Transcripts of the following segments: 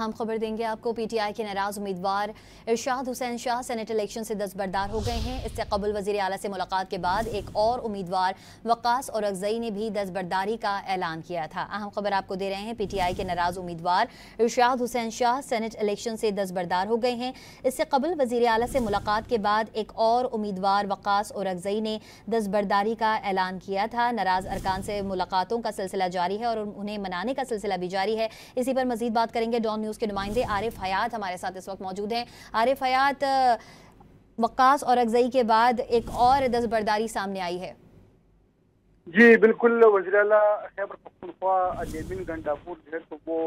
हम खबर देंगे आपको। पीटीआई के नाराज उम्मीदवार इरशाद हुसैन शाह सेनेट इलेक्शन से दस्तबरदार हो गए हैं। इससे कबल वज़ीर आला से मुलाकात के बाद एक और उम्मीदवार वक्कास और अगजई ने भी दस्तबरदारी का ऐलान किया था। अहम खबर आपको दे रहे हैं, पीटीआई के नाराज उम्मीदवार इरशाद हुसैन शाह सेनेट इलेक्शन से दस्तबरदार हो गए हैं। इससे कबल वज़ीर आला से मुलाकात के बाद एक और उम्मीदवार वक्कास और अगजई ने दस्तबरदारी का ऐलान किया था। नाराज अरकान से मुलाकातों का सिलसिला जारी है और उन्हें मनाने का सिलसिला भी जारी है। इसी पर मजीद बात करेंगे। डॉन न्यूज़ के नुमाइंदे आरिफ हयात हमारे साथ इस वक्त मौजूद हैं। आरिफ हयात, वक्कास और अगजई के बाद एक और दस्तबरदारी सामने आई है। जी बिल्कुल, वज़ीर आला खैबर पख्तूनख्वा अलीबिन गंडापुर जो है तो वो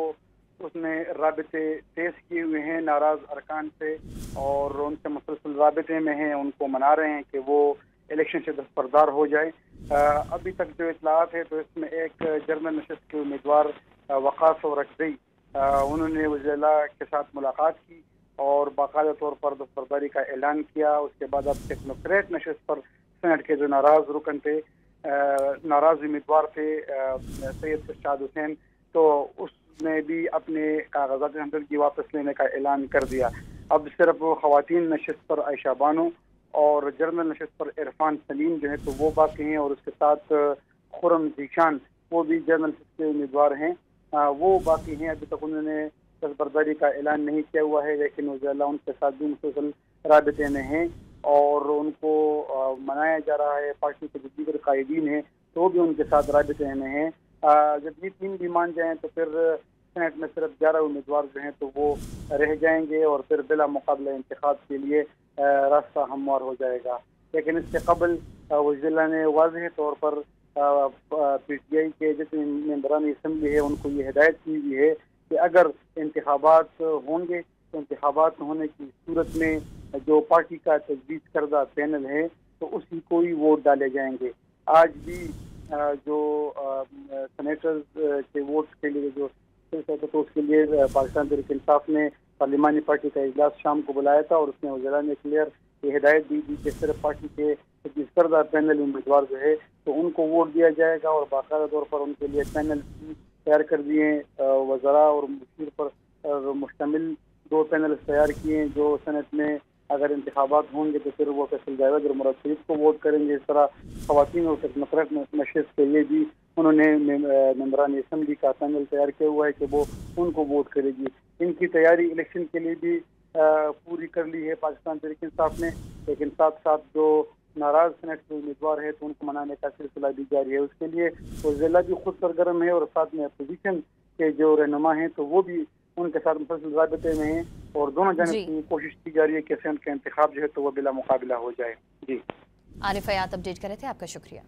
उसने राबते तेज किए हुए हैं नाराज अरकान से और उनसे मुसलसल राबते में हैं। उनको मना रहे हैं कि वो इलेक्शन से दस्तबरदार हो जाए। अभी तक जो इतलात है तो इसमें एक जनरल नशस्त के उम्मीदवार वक्कास और अगजई उन्होंने वज़ीर आला के साथ मुलाकात की और बाकायदा तौर पर दस्तबरदारी का ऐलान किया। उसके बाद अब टेक्नोक्रेट नशस्त पर सेनेट के जो नाराज रुकन थे, नाराज उम्मीदवार थे सैयद इरशाद हुसैन, तो उसने भी अपने कागजात हमदर्दी वापस लेने का ऐलान कर दिया। अब सिर्फ खवातीन नशस्त पर आयशा बानो और जनरल नशस्त पर इरफान सलीम जो है तो वो बाकी हैं और उसके साथ खुरम जीशान वो भी जनरल नशस्त के उम्मीदवार हैं, वो बाकी हैं। अभी तक उन्होंने दस्तबरदारी का ऐलान नहीं किया हुआ है, लेकिन वज़ीर आला उनके साथ भी मुसलसल राबते में हैं और उनको मनाया जा रहा है। पार्टी के जो दीगर कायदीन हैं तो वो भी उनके साथ राबते में हैं। जब ये तीन भी मान जाएँ तो फिर सेनेट में सिर्फ 11 उम्मीदवार जो हैं तो वो रह जाएंगे और फिर बिला मुकाबला इंतखाब के लिए रास्ता हमवार हो जाएगा। लेकिन इससे कबल वज़ीर आला ने वाज़ेह तौर पर पीटीआई के जितने मेंबरान असम्बली है उनको ये हिदायत की हुई है कि अगर इंतखाबात होंगे तो इंतखाबात होने की सूरत में जो पार्टी का तजवीज़ करदा पैनल है तो उसी को ही वोट डाले जाएंगे। आज भी जो सेनेटर्स के वोट के लिए जो तो उसके लिए पाकिस्तान तहरीक इंसाफ ने पार्लिमानी पार्टी का इजलास शाम को बुलाया था और उसमें वज़ीर आला ने क्लियर ये हिदायत दी थी कि सिर्फ पार्टी के तजवीज़ करदा पैनल उम्मीदवार जो है तो उनको वोट दिया जाएगा और बाकायदा तौर पर उनके लिए पैनल तैयार कर दिए। वज़रा और मुशीर पर मुश्तमिल 2 पैनल तैयार किए हैं जो सेनेट में अगर इंतखाबात होंगे तो फिर वो फैसल जाएगा अगर मुराद शरीफ को वोट करेंगे। इस तरह खवातीन और टेक्नोक्रेट नशस्त के लिए भी उन्होंने मेंबरान असम्बली का पैनल तैयार किया हुआ है कि वो उनको वोट करेगी। इनकी तैयारी इलेक्शन के लिए भी पूरी कर ली है पाकिस्तान तहरीक इंसाफ ने, लेकिन साथ साथ जो नाराज सेनेट के उम्मीदवार है तो उनको मनाने का सिलसिला भी जारी है। उसके लिए वज़ीर आला भी खुद सरगर्म है और साथ में अपोजिशन के जो रहनुमा हैं तो वो भी उनके साथ मुसलसल राबते में हैं और दोनों जानिब की कोशिश की जा रही है कि सेनेट का इंतखाब जो है तो वो बिला मुकाबला हो जाए। जी आरिफ हयात अपडेट कर रहे थे, आपका शुक्रिया।